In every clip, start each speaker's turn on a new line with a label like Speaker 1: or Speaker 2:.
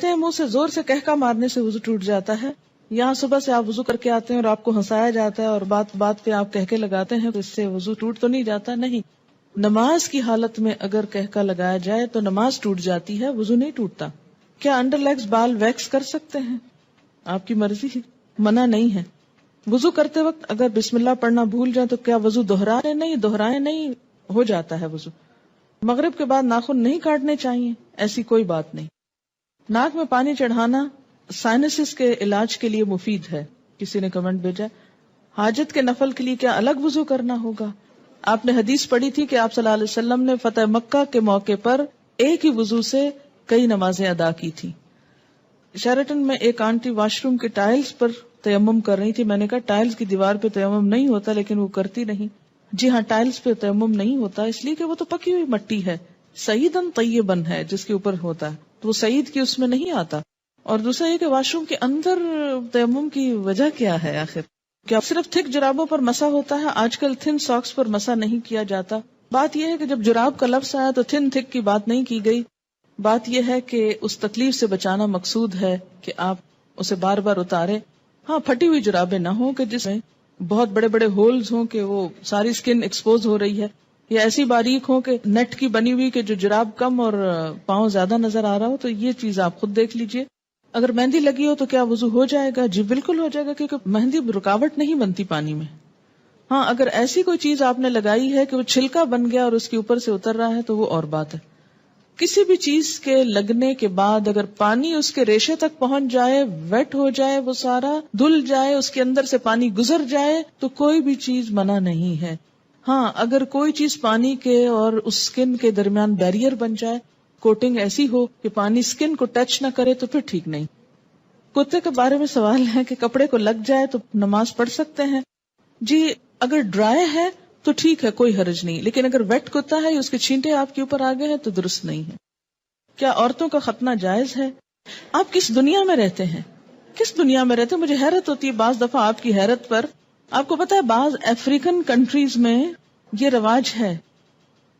Speaker 1: منہ سے زور سے کہکا مارنے سے وضو ٹوٹ جاتا ہے. یہاں صبح سے آپ وضو کر کے آتے ہیں اور آپ کو ہنسایا جاتا ہے اور بات بات پہ آپ کہکے لگاتے ہیں تو اس سے وضو ٹوٹ تو نہیں جاتا. نہیں, نماز کی حالت میں اگر کہکا لگایا جائے تو نماز ٹوٹ جاتی ہے, وضو نہیں ٹوٹتا. کیا انڈر لیگز بال ویکس کر سکتے ہیں؟ آپ کی مرضی ہے, منع نہیں ہے. وضو کرتے وقت اگر بسم اللہ پڑھنا بھول جائے تو کیا وضو دہرائے؟ نہیں, دہرائے نہیں, ہو جاتا ہے وضو. مغرب کے بعد ناخن نہیں کاٹنے چاہیے, ایسی کوئی بات نہیں. ناک میں پانی چڑھانا سائنسز کے علاج کے لیے مفید ہے. کسی نے کمنٹ بھیجا, حاجت کے نفل کے لیے کیا الگ وضو کرنا ہوگا؟ آپ نے حدیث پڑھی تھی کہ آپ صلی اللہ علیہ وسلم نے فتح مکہ کے موقع پر ایک ہی وضو سے کئی نمازیں ادا کی تھی. شیرٹن میں ایک آنٹی واش روم کے ٹائلز پر تیمم کر رہی تھی. میں نے کہا ٹائلز کی دیوار پہ تیمم نہیں ہوتا, لیکن وہ کرتی نہیں. جی ہاں, ٹائلز پہ تیمم نہیں ہوتا اس لیے کہ وہ تو پکی ہوئی مٹی ہے, سعیدن طیبن ہے جس کے اوپر ہوتا ہے, تو وہ سعید کی اس میں نہیں آتا. اور دوسرا یہ کہ واش روم کے اندر تیمم کی وجہ کیا ہے آخر؟ کیا صرف تھک جرابوں پر مسح ہوتا ہے؟ آج کل تھن ساکس پر مسح نہیں کیا جاتا. بات یہ ہے کہ جب جراب کا لفظ آیا تو تھن تھک کی بات نہیں کی گئی. بات یہ ہے کہ اس تکلیف سے بچانا مقصود ہے کہ آپ اسے بار بار اتارے. ہاں, پھٹی ہوئی جرابیں نہ ہوں کہ جس میں بہت بڑے بڑے ہولز ہوں کہ وہ ساری سکن ایکسپوز ہو رہی ہے, یا ایسی باریک ہوں کہ نیٹ کی بنی ہوئی کہ جو جراب کم اور پاؤں زیادہ نظر آ رہا ہو, تو یہ چیز آپ خود دیکھ لیجئے. اگر مہندی لگی ہو تو کیا وضو ہو جائے گا؟ جی بالکل ہو جائے گا, کیونکہ مہندی رکاوٹ نہیں بنتی پانی میں. ہاں, اگر ایسی کوئی چیز آپ نے لگائی ہے کہ وہ چھلکا بن گیا اور اس کے اوپر سے اتر رہا ہے تو وہ اور بات ہے. کسی بھی چیز کے لگنے کے بعد اگر پانی اس کے ریشے تک پہنچ جائے, ویٹ ہو جائے, وہ سارا دھل جائے, اس کے اندر سے پانی گزر جائے, تو کوئی بھی چیز منع نہیں ہے. ہاں, اگر کوئی چیز پانی کے اور اس سکن کے درمیان بیریئر بن جائے, کوٹنگ ایسی ہو کہ پانی سکن کو ٹچ نہ کرے, تو پھر ٹھیک نہیں. کتے کے بارے میں سوال ہے کہ کپڑے کو لگ جائے تو نماز پڑھ سکتے ہیں؟ جی, اگر ڈرائی ہے تو ٹھیک ہے, کوئی حرج نہیں, لیکن اگر ویٹ کتا ہے, اس کے چھینٹے آپ کے اوپر آ گئے ہیں تو درست نہیں ہے. کیا عورتوں کا ختنہ جائز ہے؟ آپ کس دنیا میں رہتے ہیں؟ کس دنیا میں رہتے ہیں؟ مجھے حیرت ہوتی ہے بعض دفعہ آپ کی حیرت پر. آپ کو پتا ہے بعض افریقن کنٹریز میں یہ رواج ہے.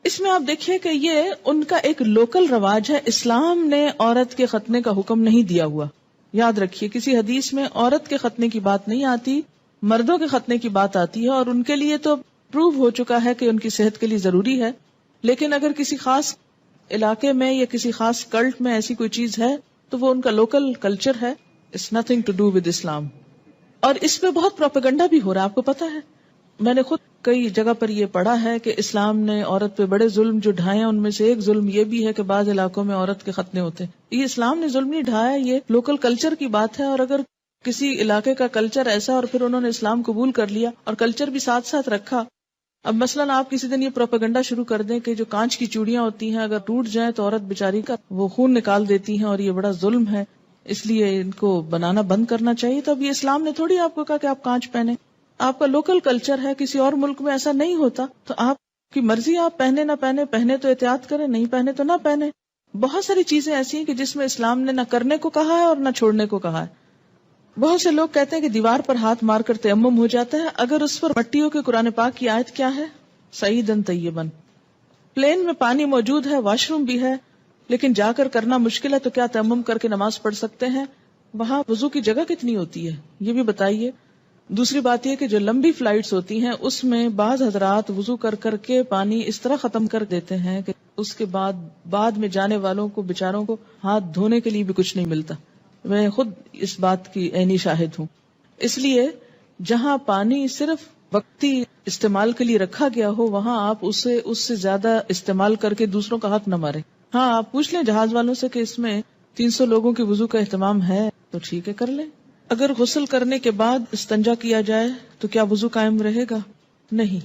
Speaker 1: اس میں آپ دیکھیے کہ یہ ان کا ایک لوکل رواج ہے. اسلام نے عورت کے ختنے کا حکم نہیں دیا ہوا. یاد رکھیے, کسی حدیث میں عورت کے ختنے کی بات نہیں آتی, مردوں کے ختنے کی بات آتی ہے, اور ان کے لیے تو پروو ہو چکا ہے کہ ان کی صحت کے لیے ضروری ہے. لیکن اگر کسی خاص علاقے میں یا کسی خاص کلٹ میں ایسی کوئی چیز ہے تو وہ ان کا لوکل کلچر ہے. It's nothing to do with Islam. اور اس پہ بہت پروپیگنڈا بھی ہو رہا ہے, آپ کو پتا ہے. میں نے خود کئی جگہ پر یہ پڑھا ہے کہ اسلام نے عورت پہ بڑے ظلم جو ڈھائے ہیں, ان میں سے ایک ظلم یہ بھی ہے کہ بعض علاقوں میں عورت کے ختنے ہوتے ہیں. یہ اسلام نے ظلم نہیں ڈھایا, یہ لوکل کلچر کی بات ہے. اور اگر کسی علاقے کا کلچر ایسا اور پھر انہوں نے اسلام قبول کر لیا اور کلچر بھی ساتھ ساتھ رکھا. اب مثلاً آپ کسی دن یہ پروپیگنڈا شروع کر دیں کہ جو کانچ کی چوڑیاں ہوتی ہیں اگر ٹوٹ جائیں تو عورت بیچاری کا وہ خون نکال دیتی ہیں اور یہ بڑا ظلم ہے, اس لیے ان کو بنانا بند کرنا چاہیے. تو اب یہ اسلام نے تھوڑی آپ کو کہا کہ آپ کانچ پہنے, آپ کا لوکل کلچر ہے, کسی اور ملک میں ایسا نہیں ہوتا, تو آپ کی مرضی, آپ پہنے نہ پہنے, پہنے تو احتیاط کریں, نہیں پہنے تو نہ پہنے. بہت ساری چیزیں ایسی ہیں کہ جس میں اسلام نے نہ کرنے کو کہا ہے اور نہ چھوڑنے کو کہا ہے. بہت سے لوگ کہتے ہیں کہ دیوار پر ہاتھ مار کر تیمم ہو جاتا ہے, اگر اس پر مٹی ہو کہ قرآن پاک کی آیت کیا ہے؟ سعیدن طیبن. پلین میں پانی موجود ہے, واش روم بھی ہے, لیکن جا کر کرنا مشکل ہے, تو کیا تیمم کر کے نماز پڑھ سکتے ہیں؟ وہاں وضو کی جگہ کتنی ہوتی ہے یہ بھی بتائیے. دوسری بات یہ کہ جو لمبی فلائٹس ہوتی ہیں اس میں بعض حضرات وضو کر کر کے پانی اس طرح ختم کر دیتے ہیں کہ اس کے بعد میں جانے والوں کو بیچاروں کو ہاتھ دھونے کے لیے بھی کچھ نہیں ملتا. میں خود اس بات کی عینی شاہد ہوں. اس لیے جہاں پانی صرف وقتی استعمال کے لیے رکھا گیا ہو وہاں آپ اس سے زیادہ استعمال کر کے دوسروں کا حق نہ مارے. ہاں, آپ پوچھ لیں جہاز والوں سے کہ اس میں 300 لوگوں کی وضو کا اہتمام ہے تو ٹھیک ہے, کر لیں. اگر غسل کرنے کے بعد استنجا کیا جائے تو کیا وضو قائم رہے گا؟ نہیں.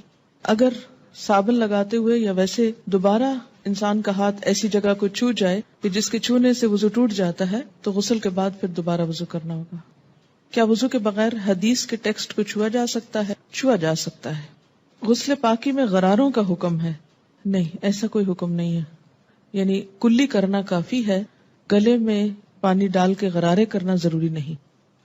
Speaker 1: اگر صابن لگاتے ہوئے یا ویسے دوبارہ انسان کا ہاتھ ایسی جگہ کو چھو جائے کہ جس کے چھونے سے وضو ٹوٹ جاتا ہے تو غسل کے بعد پھر دوبارہ وضو کرنا ہوگا. کیا وضو کے بغیر حدیث کے ٹیکسٹ کو چھوا جا سکتا ہے؟ چھوا جا سکتا ہے. غسل پاکی میں غراروں کا حکم ہے؟ نہیں, ایسا کوئی حکم نہیں ہے. یعنی کلی کرنا کافی ہے, گلے میں پانی ڈال کے غرارے کرنا ضروری نہیں.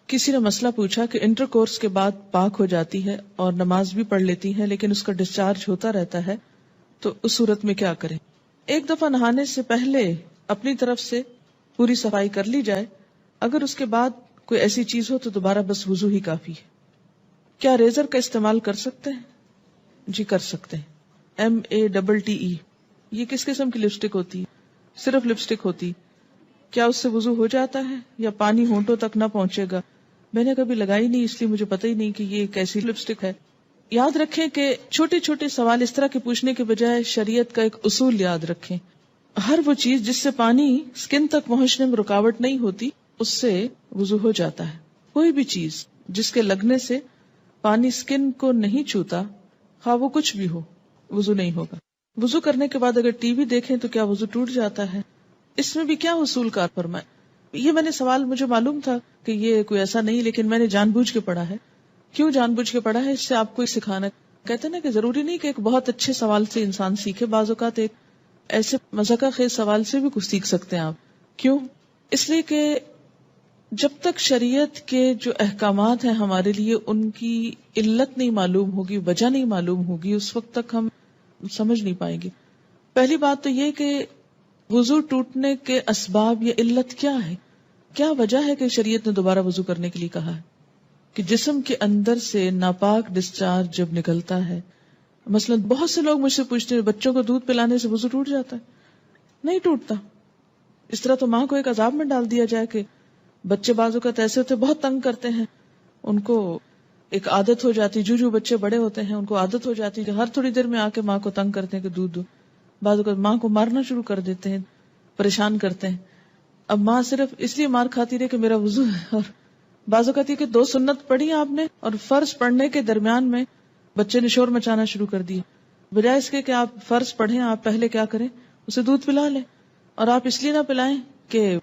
Speaker 1: کسی نے مسئلہ پوچھا کہ انٹر کورس کے بعد پاک ہو جاتی ہے اور نماز بھی پڑھ لیتی ہے لیکن اس کا ڈسچارج ہوتا رہتا ہے, تو اس صورت میں کیا کریں؟ ایک دفعہ نہانے سے پہلے اپنی طرف سے پوری صفائی کر لی جائے، اگر اس کے بعد کوئی ایسی چیز ہو تو دوبارہ بس وضو ہی کافی ہے۔ کیا ریزر کا استعمال کر سکتے ہیں؟ جی کر سکتے ہیں۔ MATTE، یہ کس قسم کی لپسٹک ہوتی ہے؟ صرف لپسٹک ہوتی، کیا اس سے وضو ہو جاتا ہے یا پانی ہونٹوں تک نہ پہنچے گا؟ میں نے کبھی لگائی نہیں، اس لیے مجھے پتہ ہی نہیں کہ یہ کیسی لپسٹک ہے۔ یاد رکھیں کہ چھوٹے چھوٹے سوال اس طرح کے پوچھنے کے بجائے شریعت کا ایک اصول یاد رکھیں۔ ہر وہ چیز جس سے پانی سکن تک پہنچنے میں رکاوٹ نہیں ہوتی اس سے وضو ہو جاتا ہے۔ کوئی بھی چیز جس کے لگنے سے پانی سکن کو نہیں چھوتا، خواہ وہ کچھ بھی ہو، وضو نہیں ہوگا۔ وضو کرنے کے بعد اگر ٹی وی دیکھیں تو کیا وضو ٹوٹ جاتا ہے؟ اس میں بھی کیا اصول کار فرمائے؟ یہ میں نے سوال، مجھے معلوم تھا کہ یہ کوئی ایسا نہیں، لیکن میں نے جان بوجھ کے پڑھا ہے۔ کیوں جان بوجھ کے پڑھا ہے؟ اس سے آپ کو سکھانا، کہتے ہیں نا کہ ضروری نہیں کہ ایک بہت اچھے سوال سے انسان سیکھے، بعض اوقات ایک ایسے مذاقہ خیز سوال سے بھی کچھ سیکھ سکتے ہیں آپ۔ کیوں؟ اس لیے کہ جب تک شریعت کے جو احکامات ہیں ہمارے لیے ان کی علت نہیں معلوم ہوگی، وجہ نہیں معلوم ہوگی، اس وقت تک ہم سمجھ نہیں پائیں گے۔ پہلی بات تو یہ کہ وضو ٹوٹنے کے اسباب یا علت کیا ہے، کیا وجہ ہے کہ شریعت نے دوبارہ وضو کرنے کے لیے کہا ہے؟ کہ جسم کے اندر سے ناپاک ڈسچارج جب نکلتا ہے، مثلا بہت سے لوگ مجھ سے پوچھتے ہیں بچوں کو دودھ پلانے سے وضو ٹوٹ جاتا ہے؟ نہیں ٹوٹتا۔ اس طرح تو ماں کو ایک عذاب میں ڈال دیا جائے کہ بچے بعض اوقات ایسے ہوتے بہت تنگ کرتے ہیں، ان کو ایک عادت ہو جاتی، جو بچے بڑے ہوتے ہیں ان کو عادت ہو جاتی کہ ہر تھوڑی دیر میں آ کے ماں کو تنگ کرتے ہیں کہ دودھ دو، بعض اوقات ماں کو مارنا شروع کر دیتے ہیں، پریشان کرتے ہیں۔ اب ماں صرف اس لیے مار کھاتی رہے کہ میرا وضو ہے، اور بعض اوقات یہ کہ 2 سنت پڑھی آپ نے اور فرض پڑھنے کے درمیان میں بچے نے شور مچانا شروع کر دیا، بجائے اس کے کہ آپ فرض پڑھیں، آپ پہلے کیا کریں، اسے دودھ پلا لیں، اور آپ اس لیے نہ پلائیں کہ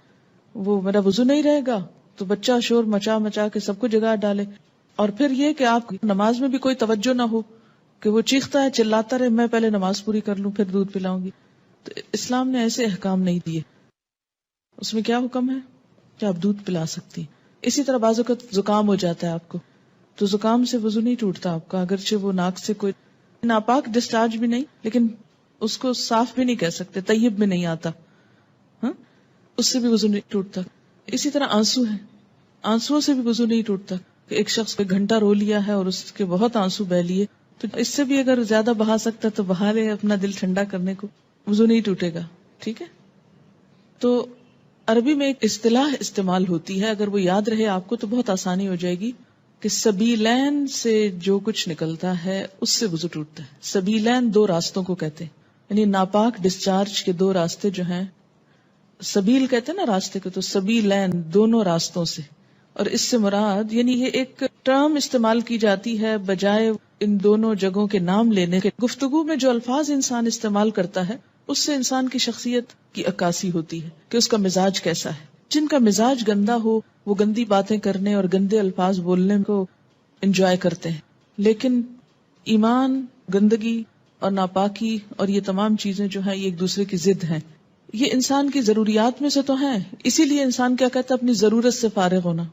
Speaker 1: وہ میرا وضو نہیں رہے گا تو بچہ شور مچا مچا کے سب کو جگا ڈالے، اور پھر یہ کہ آپ نماز میں بھی کوئی توجہ نہ ہو کہ وہ چیختا ہے چلاتا رہے، میں پہلے نماز پوری کر لوں پھر دودھ پلاؤں گی۔ تو اسلام نے ایسے احکام نہیں دیے، اس میں کیا حکم ہے کہ آپ دودھ پلا سکتی۔ اسی طرح بعض اوقات زکام ہو جاتا ہے آپ کو، تو زکام سے وضو نہیں ٹوٹتا آپ کا، اگرچہ وہ ناک سے کوئی ناپاک ڈسچارج بھی نہیں، لیکن اس کو صاف بھی نہیں کہہ سکتے، طیب بھی نہیں آتا، ہاں اس سے بھی وضو نہیں ٹوٹتا۔ اسی طرح آنسو ہے، آنسو سے بھی وضو نہیں ٹوٹتا کہ ایک شخص کو 1 گھنٹہ رو لیا ہے اور اس کے بہت آنسو بہ لیے، تو اس سے بھی اگر زیادہ بہا سکتا تو بہا لے اپنا دل ٹھنڈا کرنے کو، وضو نہیں ٹوٹے گا۔ ٹھیک ہے، تو عربی میں ایک اصطلاح استعمال ہوتی ہے، اگر وہ یاد رہے آپ کو تو بہت آسانی ہو جائے گی، کہ سبیلین سے جو کچھ نکلتا ہے اس سے وضو ٹوٹتا ہے۔ سبیلین 2 راستوں کو کہتے ہیں، یعنی ناپاک ڈسچارج کے 2 راستے جو ہیں، سبیل کہتے ہیں نا راستے کو، تو سبیلین دونوں راستوں سے، اور اس سے مراد یعنی یہ ایک ٹرم استعمال کی جاتی ہے بجائے ان دونوں جگہوں کے نام لینے کے۔ گفتگو میں جو الفاظ انسان استعمال کرتا ہے اس سے انسان کی شخصیت کی عکاسی ہوتی ہے کہ اس کا مزاج کیسا ہے۔ جن کا مزاج گندا ہو وہ گندی باتیں کرنے اور گندے الفاظ بولنے کو انجوائے کرتے ہیں، لیکن ایمان، گندگی اور ناپاکی اور یہ تمام چیزیں جو ہیں یہ ایک دوسرے کی ضد ہیں، یہ انسان کی ضروریات میں سے تو ہیں، اسی لیے انسان کیا کہتا ہے، اپنی ضرورت سے فارغ ہونا۔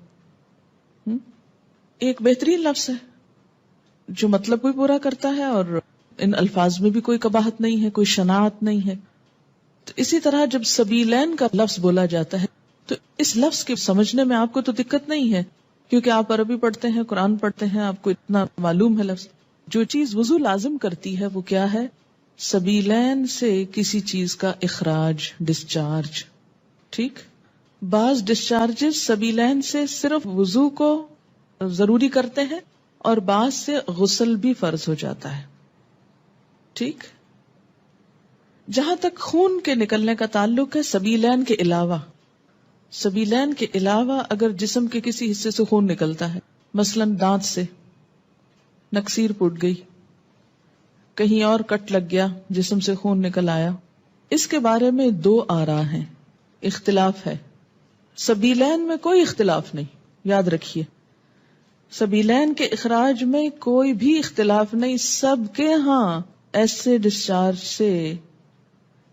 Speaker 1: ایک بہترین لفظ ہے جو مطلب بھی پورا کرتا ہے اور ان الفاظ میں بھی کوئی قباحت نہیں ہے، کوئی شناعت نہیں ہے۔ تو اسی طرح جب سبیلین کا لفظ بولا جاتا ہے تو اس لفظ کے سمجھنے میں آپ کو تو دقت نہیں ہے، کیونکہ آپ عربی پڑھتے ہیں، قرآن پڑھتے ہیں، آپ کو اتنا معلوم ہے لفظ۔ جو چیز وضو لازم کرتی ہے وہ کیا ہے؟ سبیلین سے کسی چیز کا اخراج، ڈسچارج۔ ٹھیک، بعض ڈسچارجز سبیلین سے صرف وضو کو ضروری کرتے ہیں اور بعض سے غسل بھی فرض ہو جاتا ہے۔ ٹھیک، جہاں تک خون کے نکلنے کا تعلق ہے، سبیلین کے علاوہ اگر جسم کے کسی حصے سے خون نکلتا ہے، مثلا دانت سے نکسیر پھوٹ گئی، کہیں اور کٹ لگ گیا، جسم سے خون نکل آیا، اس کے بارے میں 2 آراء ہیں، اختلاف ہے۔ سبیلین میں کوئی اختلاف نہیں، یاد رکھیے، سبیلین کے اخراج میں کوئی بھی اختلاف نہیں، سب کے ہاں ایسے ڈسچارج سے،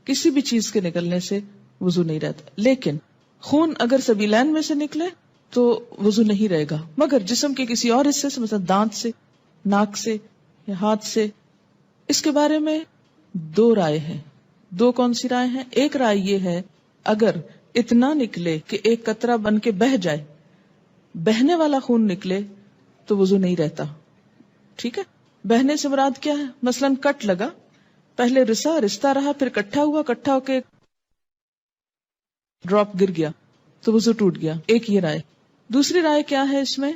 Speaker 1: کسی بھی چیز کے نکلنے سے وضو نہیں رہتا، لیکن خون اگر سبیلین میں سے نکلے تو وضو نہیں رہے گا، مگر جسم کے کسی اور حصے سے، مثلا دانت سے، ناک سے یا ہاتھ سے، اس کے بارے میں 2 رائے ہیں۔ 2 کون سی رائے ہیں؟ ایک رائے یہ ہے اگر اتنا نکلے کہ ایک قطرہ بن کے بہہ جائے، بہنے والا خون نکلے تو وضو نہیں رہتا. ٹھیک ہے، بہنے سے مراد کیا ہے؟ مثلاً کٹ لگا، پہلے رستا رہا، پھر کٹھا ہوا، کٹھا ہو کے ڈراپ گر گیا تو وضو ٹوٹ گیا. ایک یہ رائے. دوسری رائے کیا ہے اس میں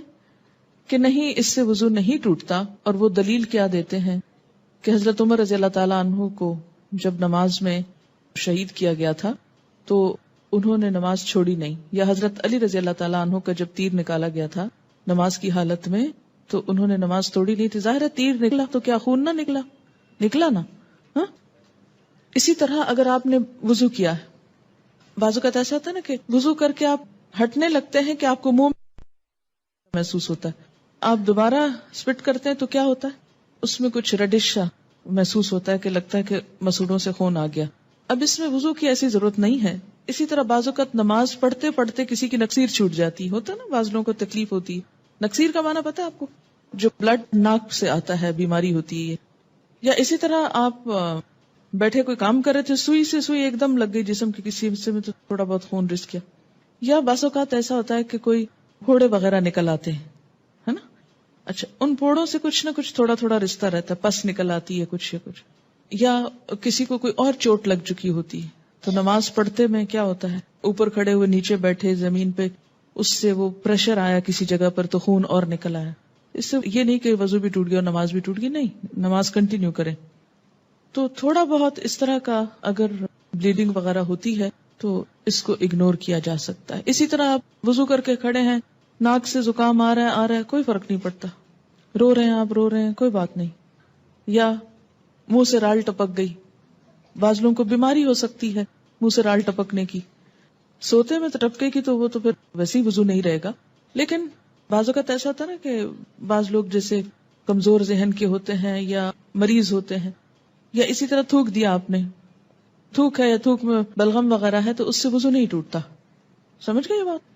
Speaker 1: کہ نہیں، اس سے وضو نہیں ٹوٹتا. اور وہ دلیل کیا دیتے ہیں کہ حضرت عمر رضی اللہ تعالیٰ عنہ کو جب نماز میں شہید کیا گیا تھا تو انہوں نے نماز چھوڑی نہیں، یا حضرت علی رضی اللہ تعالیٰ عنہ کا جب تیر نکالا گیا تھا نماز کی حالت میں تو انہوں نے نماز توڑی نہیں تھی. ظاہر ہے تیر نکلا تو کیا خون نہ نکلا نا. ہاں، اسی طرح اگر آپ نے وضو کیا ہے، بعض اوقات ایسا ہوتا ہے نا کہ وضو کر کے آپ ہٹنے لگتے ہیں کہ آپ کو منہ محسوس ہوتا ہے، آپ دوبارہ سپٹ کرتے ہیں تو کیا ہوتا ہے، اس میں کچھ ریڈش محسوس ہوتا ہے کہ لگتا ہے کہ مسوڑوں سے خون آ گیا. اب اس میں وضو کی ایسی ضرورت نہیں ہے. اسی طرح بعض اوقات نماز پڑھتے پڑھتے کسی کی نکسیر چھوٹ جاتی ہوتا ہے نا، بعض لوگوں کو تکلیف ہوتی ہے. نکسیر کا معنی پتا ہے آپ کو؟ جو بلڈ ناک سے آتا ہے، بیماری ہوتی ہے. یا اسی طرح آپ بیٹھے کوئی کام کر رہے تھے، سوئی سے سوئی ایک دم لگ گئی جسم کے کسی حصے میں تو تھوڑا بہت خون رس گیا. یا بعض اوقات ایسا ہوتا ہے کہ کوئی پھوڑے وغیرہ نکل آتے ہیں، ہے نا. اچھا، ان پھوڑوں سے کچھ نہ کچھ تھوڑا تھوڑا رشتہ رہتا ہے، پس نکل آتی ہے کچھ یا کسی کو کوئی اور چوٹ لگ چکی ہوتی ہے تو نماز پڑھتے میں کیا ہوتا ہے، اوپر کھڑے ہوئے نیچے بیٹھے زمین پہ، اس سے وہ پریشر آیا کسی جگہ پر تو خون اور نکل آیا. اس سے یہ نہیں کہ وضو بھی ٹوٹ گیا اور نماز بھی ٹوٹ گئی، نہیں، نماز کنٹینیو کریں. تو تھوڑا بہت اس طرح کا اگر بلیڈنگ وغیرہ ہوتی ہے تو اس کو اگنور کیا جا سکتا ہے. اسی طرح آپ وضو کر کے کھڑے ہیں، ناک سے زکام آ رہا ہے کوئی فرق نہیں پڑتا، رو رہے ہیں آپ، رو رہے ہیں کوئی بات نہیں. یا منہ سے رال ٹپک گئی، بعض لوگوں کو بیماری ہو سکتی ہے منہ سے رال ٹپکنے کی، سوتے میں ٹپکے کی تو وہ تو پھر ویسے ہی وضو نہیں رہے گا. لیکن بعض اوقات ایسا ہوتا ہے نا کہ بعض لوگ جیسے کمزور ذہن کے ہوتے ہیں یا مریض ہوتے ہیں، یا اسی طرح تھوک دیا آپ نے، تھوک ہے یا تھوک میں بلغم وغیرہ ہے تو اس سے وضو نہیں ٹوٹتا. سمجھ گئے یہ بات؟